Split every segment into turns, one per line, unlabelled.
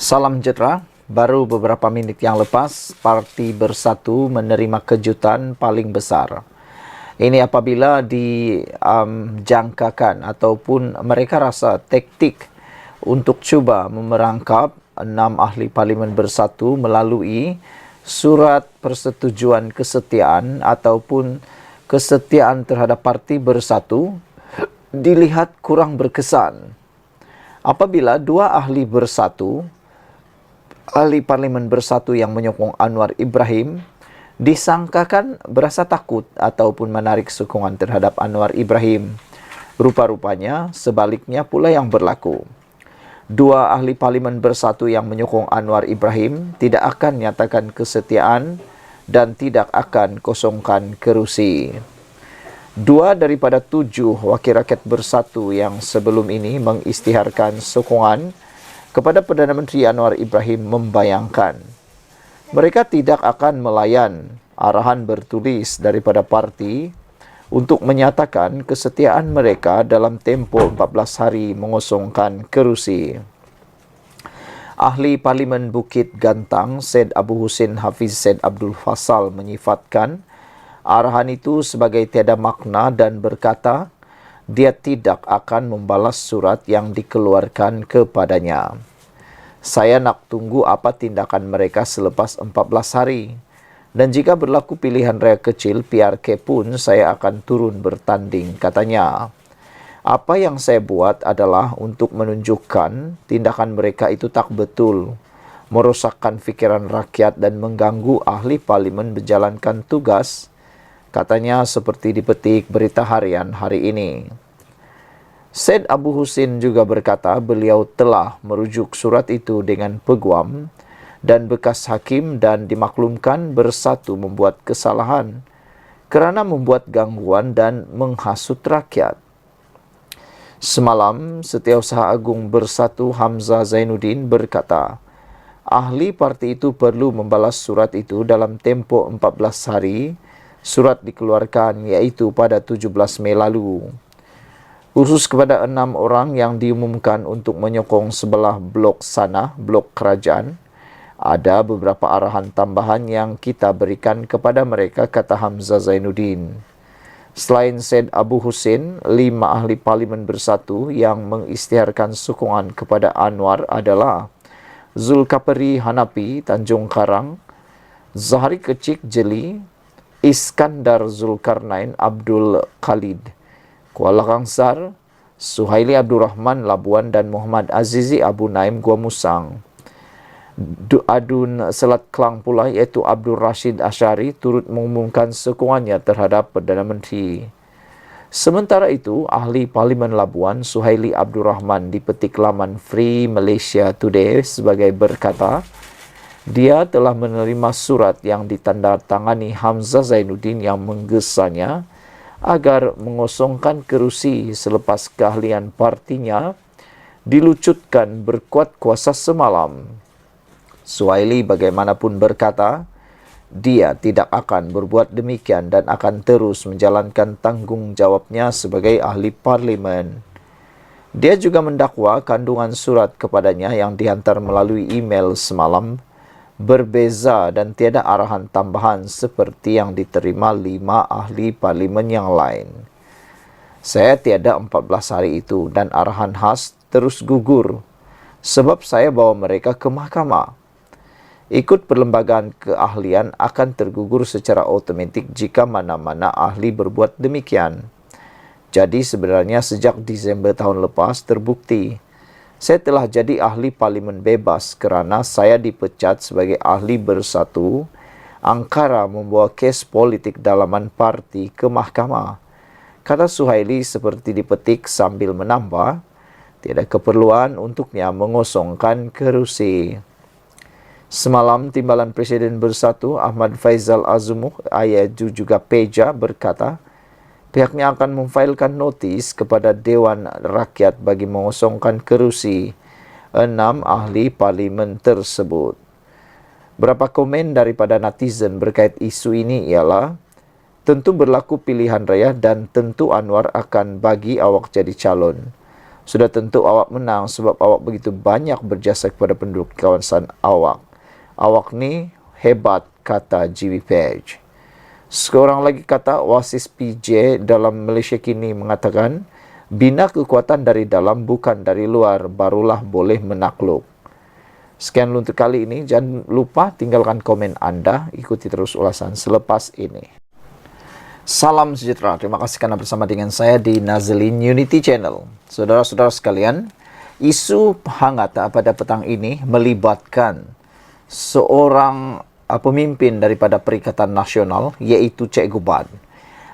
Salam sejahtera. Baru beberapa menit yang lepas, Parti Bersatu menerima kejutan paling besar. Ini apabila dijangkakan ataupun mereka rasa taktik untuk cuba memerangkap 6 ahli Parlimen Bersatu melalui surat persetujuan kesetiaan ataupun kesetiaan terhadap Parti Bersatu dilihat kurang berkesan. Apabila dua ahli bersatu, ahli Parlimen Bersatu yang menyokong Anwar Ibrahim disangkakan berasa takut ataupun menarik sokongan terhadap Anwar Ibrahim. Rupa-rupanya sebaliknya pula yang berlaku. Dua ahli Parlimen Bersatu yang menyokong Anwar Ibrahim tidak akan nyatakan kesetiaan dan tidak akan kosongkan kerusi. Dua daripada 7 wakil rakyat bersatu yang sebelum ini mengisytiharkan sokongan kepada Perdana Menteri Anwar Ibrahim membayangkan mereka tidak akan melayan arahan bertulis daripada parti untuk menyatakan kesetiaan mereka dalam tempoh 14 hari mengosongkan kerusi. Ahli Parlimen Bukit Gantang, Syed Abu Hussein Hafiz Syed Abdul Fasal menyifatkan arahan itu sebagai tiada makna dan berkata dia tidak akan membalas surat yang dikeluarkan kepadanya. Saya nak tunggu apa tindakan mereka selepas 14 hari. Dan jika berlaku pilihan raya kecil PRK pun saya akan turun bertanding, katanya. Apa yang saya buat adalah untuk menunjukkan tindakan mereka itu tak betul, merosakkan fikiran rakyat dan mengganggu ahli parlimen menjalankan tugas, katanya seperti dipetik Berita Harian hari ini. Syed Abu Hussein juga berkata beliau telah merujuk surat itu dengan peguam dan bekas hakim dan dimaklumkan Bersatu membuat kesalahan kerana membuat gangguan dan menghasut rakyat. Semalam, Setiausaha Agung Bersatu Hamzah Zainuddin berkata, ahli parti itu perlu membalas surat itu dalam tempoh 14 hari. Surat dikeluarkan iaitu pada 17 Mei lalu. Khusus kepada 6 orang yang diumumkan untuk menyokong sebelah blok sana, blok kerajaan, ada beberapa arahan tambahan yang kita berikan kepada mereka, kata Hamzah Zainuddin. Selain Syed Abu Hussein, 5 ahli Parlimen Bersatu yang mengisytiharkan sokongan kepada Anwar adalah Zulkafli Hanafi, Tanjung Karang, Zahari Kecik Jeli, Iskandar Zulkarnain Abdul Khalid, Kuala Kangsar, Suhaili Abdul Rahman Labuan dan Muhammad Azizi Abu Naim Gua Musang. Adun Selat Kelang pula iaitu Abdul Rashid Ashari turut mengumumkan sokongannya terhadap Perdana Menteri. Sementara itu, ahli Parlimen Labuan Suhaili Abdul Rahman dipetik laman Free Malaysia Today sebagai berkata, dia telah menerima surat yang ditandatangani Hamzah Zainuddin yang menggesanya agar mengosongkan kerusi selepas keahlian partinya dilucutkan berkuat kuasa semalam. Suhaili bagaimanapun berkata, dia tidak akan berbuat demikian dan akan terus menjalankan tanggungjawabnya sebagai ahli parlimen. Dia juga mendakwa kandungan surat kepadanya yang dihantar melalui email semalam berbeza dan tiada arahan tambahan seperti yang diterima 5 ahli parlimen yang lain. Saya tiada 14 hari itu dan arahan khas terus gugur sebab saya bawa mereka ke mahkamah. Ikut perlembagaan keahlian akan tergugur secara automatik jika mana-mana ahli berbuat demikian. Jadi sebenarnya sejak Disember tahun lepas terbukti saya telah jadi ahli parlimen bebas kerana saya dipecat sebagai ahli bersatu angkara membawa kes politik dalaman parti ke mahkamah. Kata Suhaili seperti dipetik sambil menambah, tiada keperluan untuknya mengosongkan kerusi. Semalam, Timbalan Presiden Bersatu Ahmad Faizal Azumuh Ayaju juga Peja berkata, pihaknya akan memfailkan notis kepada Dewan Rakyat bagi mengosongkan kerusi 6 ahli parlimen tersebut. Berapa komen daripada netizen berkait isu ini ialah, tentu berlaku pilihan raya dan tentu Anwar akan bagi awak jadi calon. Sudah tentu awak menang sebab awak begitu banyak berjasa kepada penduduk kawasan awak. Awak ni hebat, kata GV Page. Seorang lagi kata, Wasis PJ dalam Malaysia kini mengatakan, bina kekuatan dari dalam bukan dari luar, barulah boleh menakluk. Sekian untuk kali ini. Jangan lupa tinggalkan komen anda. Ikuti terus ulasan selepas ini. Salam sejahtera. Terima kasih kerana bersama dengan saya di Nazlin Unity Channel. Saudara-saudara sekalian, isu hangat pada petang ini melibatkan seorang pemimpin daripada Perikatan Nasional, iaitu Cik Gubad.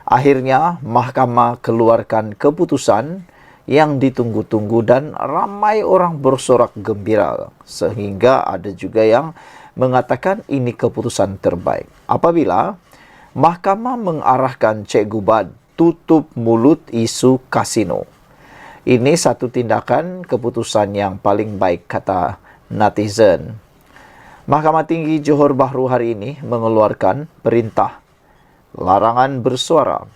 Akhirnya, Mahkamah keluarkan keputusan yang ditunggu-tunggu dan ramai orang bersorak gembira. Sehingga ada juga yang mengatakan ini keputusan terbaik. Apabila Mahkamah mengarahkan Cik Gubad tutup mulut isu kasino. Ini satu tindakan keputusan yang paling baik, kata netizen. Mahkamah Tinggi Johor Bahru hari ini mengeluarkan perintah larangan bersuara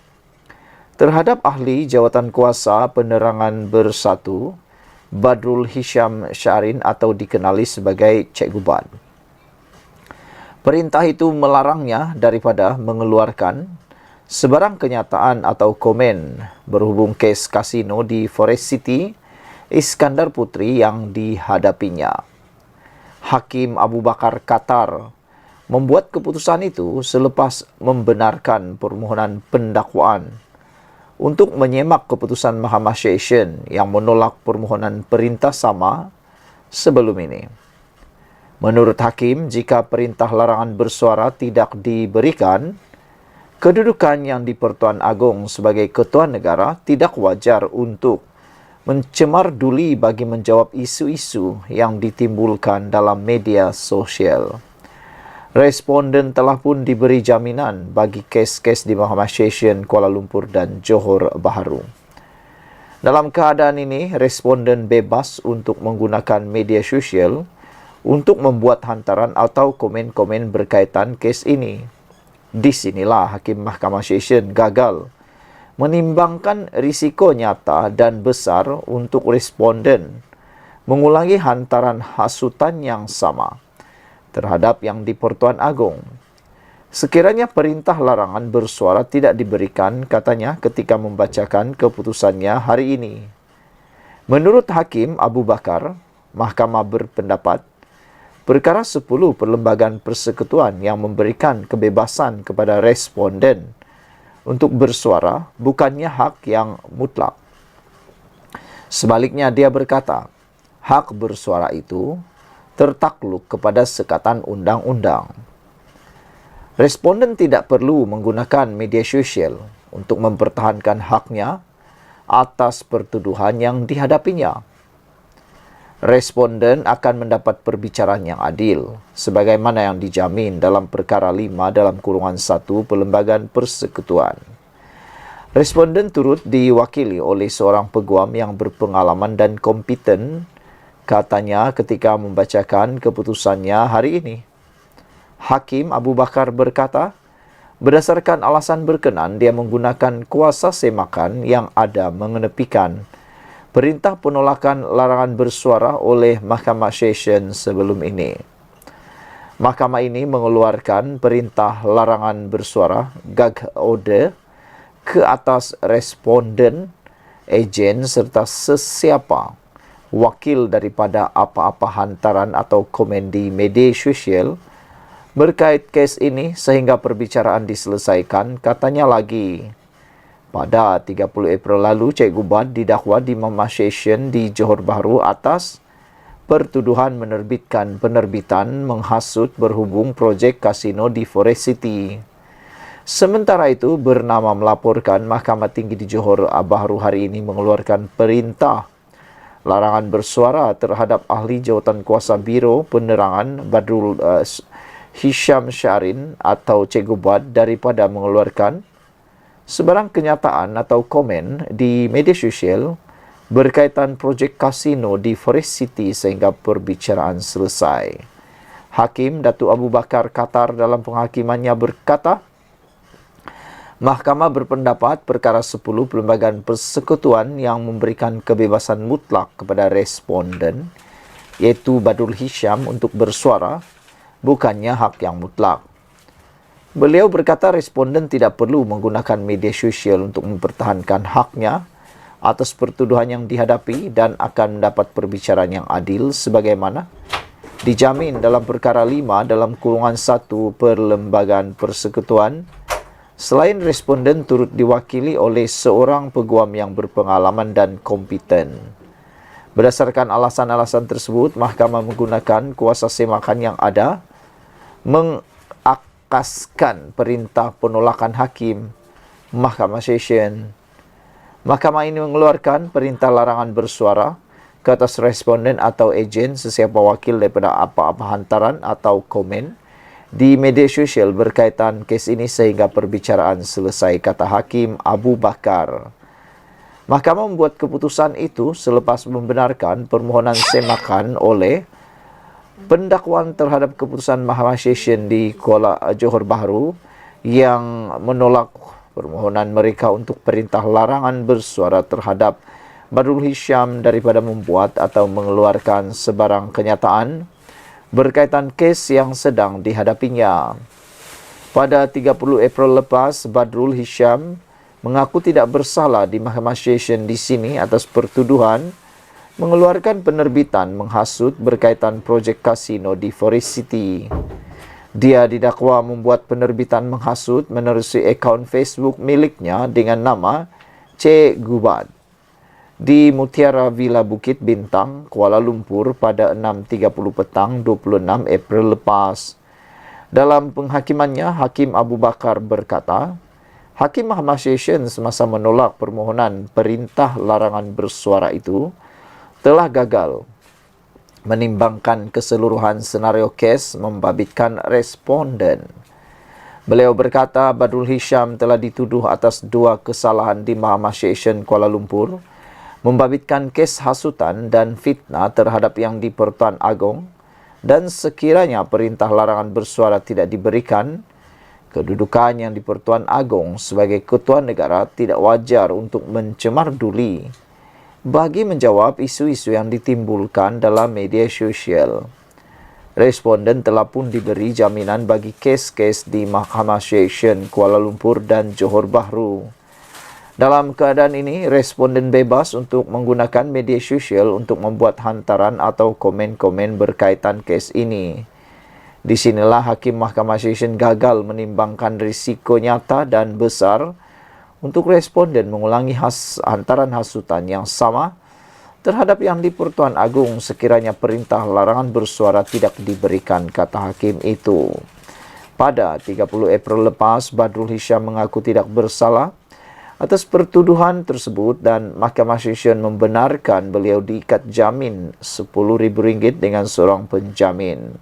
terhadap ahli jawatan kuasa penerangan bersatu Badrul Hisham Syarin atau dikenali sebagai Cik Gubad. Perintah itu melarangnya daripada mengeluarkan sebarang kenyataan atau komen berhubung kes kasino di Forest City, Iskandar Putri yang dihadapinya. Hakim Abu Bakar Qatar membuat keputusan itu selepas membenarkan permohonan pendakwaan untuk menyemak keputusan Mahkamah Session yang menolak permohonan perintah sama sebelum ini. Menurut Hakim, jika perintah larangan bersuara tidak diberikan, kedudukan yang di Pertuan Agong sebagai Ketua Negara tidak wajar untuk mencemar-duli bagi menjawab isu-isu yang ditimbulkan dalam media sosial. Responden telah pun diberi jaminan bagi kes-kes di Mahkamah Session Kuala Lumpur dan Johor Bahru. Dalam keadaan ini, responden bebas untuk menggunakan media sosial untuk membuat hantaran atau komen-komen berkaitan kes ini. Di sinilah Hakim Mahkamah Session gagal menimbangkan risiko nyata dan besar untuk responden mengulangi hantaran hasutan yang sama terhadap yang di Pertuan Agong. Sekiranya perintah larangan bersuara tidak diberikan, katanya ketika membacakan keputusannya hari ini. Menurut Hakim Abu Bakar, Mahkamah berpendapat perkara 10 Perlembagaan Persekutuan yang memberikan kebebasan kepada responden untuk bersuara bukannya hak yang mutlak. Sebaliknya, dia berkata, hak bersuara itu tertakluk kepada sekatan undang-undang. Responden tidak perlu menggunakan media sosial untuk mempertahankan haknya atas pertuduhan yang dihadapinya. Responden akan mendapat perbicaraan yang adil sebagaimana yang dijamin dalam perkara 5 dalam kurungan 1 Perlembagaan Persekutuan. Responden turut diwakili oleh seorang peguam yang berpengalaman dan kompeten, katanya ketika membacakan keputusannya hari ini. Hakim Abu Bakar berkata, berdasarkan alasan berkenan, dia menggunakan kuasa semakan yang ada mengenepikan perintah penolakan larangan bersuara oleh Mahkamah Session sebelum ini. Mahkamah ini mengeluarkan perintah larangan bersuara gag order ke atas responden, ejen serta sesiapa wakil daripada apa-apa hantaran atau komen di media sosial berkait kes ini sehingga perbicaraan diselesaikan, katanya lagi. Pada 30 April lalu, Cik Gubad didakwa di Mahkamah Session di Johor Bahru atas pertuduhan menerbitkan penerbitan menghasut berhubung projek kasino di Forest City. Sementara itu, bernama melaporkan Mahkamah Tinggi di Johor Bahru hari ini mengeluarkan perintah larangan bersuara terhadap ahli jawatan kuasa Biro Penerangan Badrul Hisham Syarin atau Cik Gubad daripada mengeluarkan sebarang kenyataan atau komen di media sosial berkaitan projek kasino di Forest City sehingga perbicaraan selesai. Hakim Datuk Abu Bakar Qatar dalam penghakimannya berkata, Mahkamah berpendapat perkara 10 Perlembagaan Persekutuan yang memberikan kebebasan mutlak kepada responden, iaitu Badrul Hisham, untuk bersuara, bukannya hak yang mutlak. Beliau berkata responden tidak perlu menggunakan media sosial untuk mempertahankan haknya atas pertuduhan yang dihadapi dan akan mendapat perbicaraan yang adil sebagaimana dijamin dalam perkara 5 dalam kurungan 1 Perlembagaan Persekutuan. Selain responden turut diwakili oleh seorang peguam yang berpengalaman dan kompeten. Berdasarkan alasan-alasan tersebut, mahkamah menggunakan kuasa semakan yang ada, mengakaskan perintah penolakan hakim Mahkamah Session. Mahkamah ini mengeluarkan perintah larangan bersuara ke atas responden atau ejen sesiapa wakil daripada apa-apa hantaran atau komen di media sosial berkaitan kes ini sehingga perbicaraan selesai, kata Hakim Abu Bakar. Mahkamah membuat keputusan itu selepas membenarkan permohonan semakan oleh pendakwaan terhadap keputusan Mahkamah Session di Kuala Johor Bahru yang menolak permohonan mereka untuk perintah larangan bersuara terhadap Badrul Hisham daripada membuat atau mengeluarkan sebarang kenyataan berkaitan kes yang sedang dihadapinya. Pada 30 April lepas, Badrul Hisham mengaku tidak bersalah di Mahkamah Session di sini atas pertuduhan mengeluarkan penerbitan menghasut berkaitan projek kasino di Forest City. Dia didakwa membuat penerbitan menghasut menerusi akaun Facebook miliknya dengan nama Cik Gubat di Mutiara Villa Bukit Bintang, Kuala Lumpur pada 6.30 petang 26 April lepas. Dalam penghakimannya, Hakim Abu Bakar berkata, Hakim Mahkamah Session semasa menolak permohonan perintah larangan bersuara itu telah gagal menimbangkan keseluruhan senario kes membabitkan responden. Beliau berkata Badrul Hisham telah dituduh atas 2 kesalahan di Mahkamah Session Kuala Lumpur, membabitkan kes hasutan dan fitnah terhadap Yang di-Pertuan Agong, dan sekiranya perintah larangan bersuara tidak diberikan, kedudukan Yang di-Pertuan Agong sebagai Ketua Negara tidak wajar untuk mencemar-duli bagi menjawab isu-isu yang ditimbulkan dalam media sosial. Responden telah pun diberi jaminan bagi kes-kes di Mahkamah Session Kuala Lumpur dan Johor Bahru. Dalam keadaan ini, responden bebas untuk menggunakan media sosial untuk membuat hantaran atau komen-komen berkaitan kes ini. Di sinilah Hakim Mahkamah Session gagal menimbangkan risiko nyata dan besar untuk responden mengulangi hantaran hasutan yang sama terhadap Yang di-Pertuan Agong sekiranya perintah larangan bersuara tidak diberikan, kata Hakim itu. Pada 30 April lepas, Badrul Hisham mengaku tidak bersalah atas pertuduhan tersebut dan Mahkamah Session membenarkan beliau diikat jamin RM10,000 dengan seorang penjamin.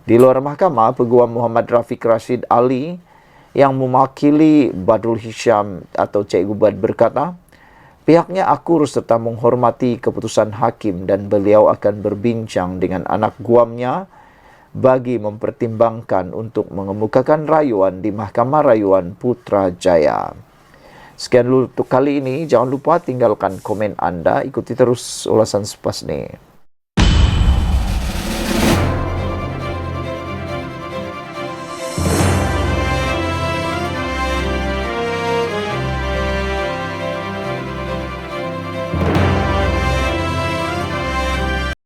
Di luar mahkamah, Peguam Muhammad Rafiq Rashid Ali yang mewakili Badrul Hisham atau Cik Gubat berkata, pihaknya akur serta menghormati keputusan hakim dan beliau akan berbincang dengan anak guamnya bagi mempertimbangkan untuk mengemukakan rayuan di Mahkamah Rayuan Putrajaya. Sekian dulu untuk kali ini. Jangan lupa tinggalkan komen anda. Ikuti terus ulasan selepas ini.